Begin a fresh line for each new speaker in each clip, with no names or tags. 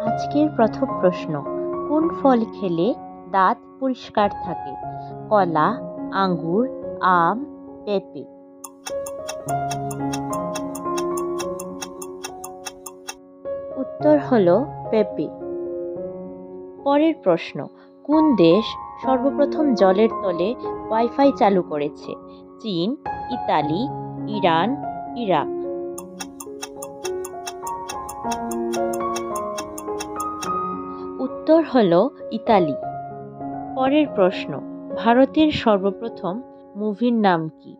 আজকের প্রথম প্রশ্ন, কোন ফল খেলে দাঁত পরিষ্কার থাকে? কলা, আঙ্গুর, আম, পেঁপে। উত্তর হলো পেঁপে। পরের প্রশ্ন, কোন দেশ সর্বপ্রথম জলের তলে ওয়াইফাই চালু করেছে? চীন, ইতালি, ইরান, ইরাক। উত্তর হলো ইতালি। পরের প্রশ্ন, ভারতের সর্বপ্রথম মুভির নাম কি?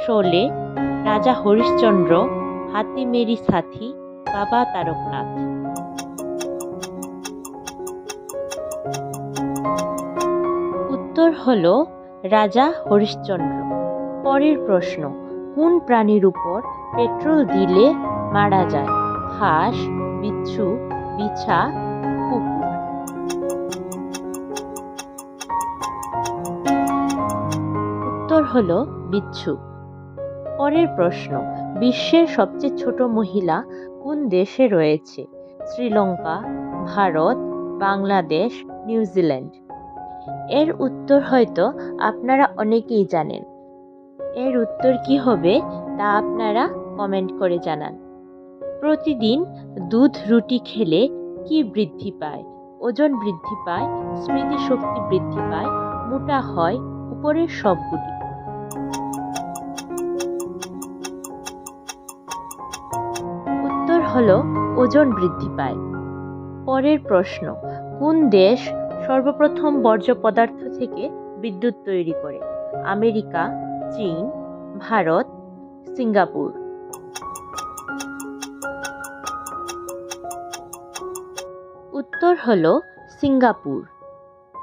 শোলে, রাজা হরিশ্চন্দ্র, হাতি মেরি সাথী, বাবা তারকনাথ। উত্তর হলো রাজা হরিশ্চন্দ্র। পরের প্রশ্ন, কোন প্রাণীর উপর পেট্রোল দিলে মারা যায়? হাঁস, বিচ্ছু, বিছা, কুকুর। উত্তর হলো বিচ্ছু। পরের প্রশ্ন, বিশ্বের সবচেয়ে ছোট মহিলা কোন দেশে রয়েছে? শ্রীলঙ্কা, ভারত, বাংলাদেশ, নিউজিল্যান্ড। এর উত্তর হয়তো আপনারা অনেকেই জানেন। এর উত্তর কি হবে তা আপনারা কমেন্ট করে জানান। প্রতিদিন দুধ রুটি খেলে কি বৃদ্ধি পায়? ওজন বৃদ্ধি পায়, স্মৃতিশক্তি বৃদ্ধি পায়, মোটা হয়, উপরের সবগুলি। উত্তর হলো ওজন বৃদ্ধি পায়। পরের প্রশ্ন, কোন দেশ সর্বপ্রথম বর্জ্য পদার্থ থেকে বিদ্যুৎ তৈরি করে? আমেরিকা, চীন, ভারত, সিঙ্গাপুর। উত্তর হলো সিঙ্গাপুর।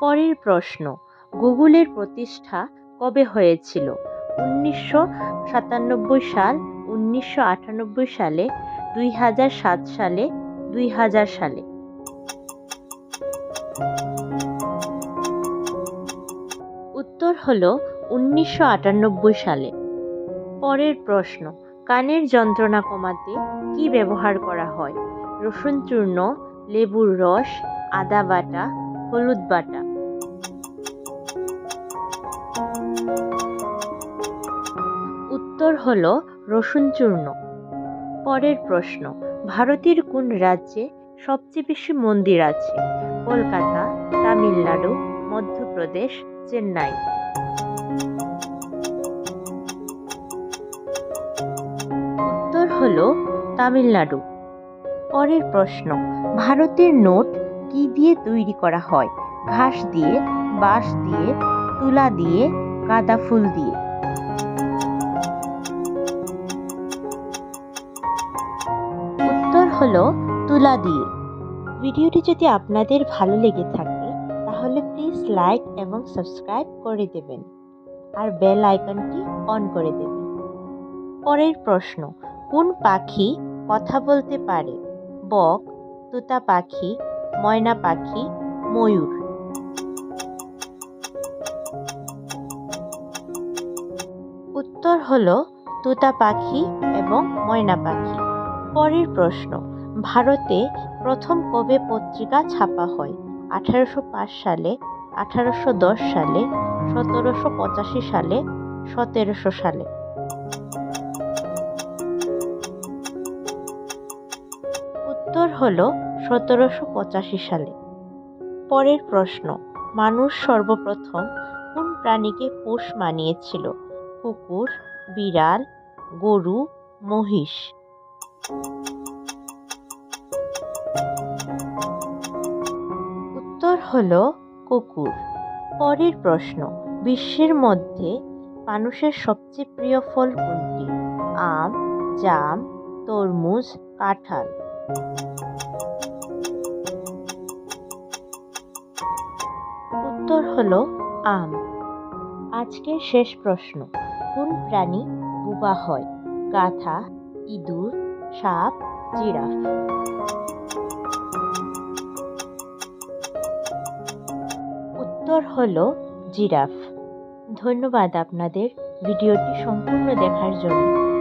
পরের প্রশ্ন, গুগলের প্রতিষ্ঠা কবে হয়েছিল? 1997 সাল, 1998 সালে, 2007 সালে, 2000 সালে। উত্তর হলো 1998 সালে। পরের প্রশ্ন, কানের যন্ত্রণা কমাতে কি ব্যবহার করা হয়? রসুন চূর্ণ, লেবুর রস, আদা বাটা, হলুদ বাটা। উত্তর হলো রসুন চূর্ণ। পরের প্রশ্ন, ভারতের কোন রাজ্যে সবচেয়ে বেশি মন্দির আছে? কলকাতা, তামিলনাড়ু, মধ্যপ্রদেশ, চেন্নাই। উত্তর হলো তামিলনাড়ু। পরের প্রশ্ন, ভারতের নোট কি দিয়ে তৈরি করা হয়? ঘাস দিয়ে, বাঁশ দিয়ে, তুলা দিয়ে, গাঁদা ফুল দিয়ে। উত্তর হলো তুলা দিয়ে। ভিডিওটি যদি আপনাদের ভালো লেগে থাকে তাহলে প্লিজ লাইক এবং সাবস্ক্রাইব করে দেবেন আর বেল আইকনটি অন করে দেবেন। পরের প্রশ্ন, কোন পাখি কথা বলতে পারে? বক, তোতা পাখি, ময়না পাখি, ময়ূর। উত্তর হলো তোতা পাখি এবং ময়না পাখি। পরের প্রশ্ন, ভারতে প্রথম কবে পত্রিকা ছাপা হয়? 1805 সালে, 1810 সালে, 1785 সালে, 1700 সালে। উত্তর হলো 1785 সালে। পরের প্রশ্ন, মানুষ সর্বপ্রথম কোন প্রাণীকে পোষ মানিয়েছিল? কুকুর, বিড়াল, গরু, মহিষ। উত্তর হলো কুকুর। পরের প্রশ্ন, বিশ্বের মধ্যে মানুষের সবচেয়ে প্রিয় ফল কোনটি? আম, জাম, তরমুজ, কাঁঠাল। উত্তর হলো আম। আজকের শেষ প্রশ্ন, কোন প্রাণী বোবা হয়? গাধা, ইঁদুর, সাপ, জিরাফ। উত্তর হলো জিরাফ। ধন্যবাদ আপনাদের ভিডিওটি সম্পূর্ণ দেখার জন্য।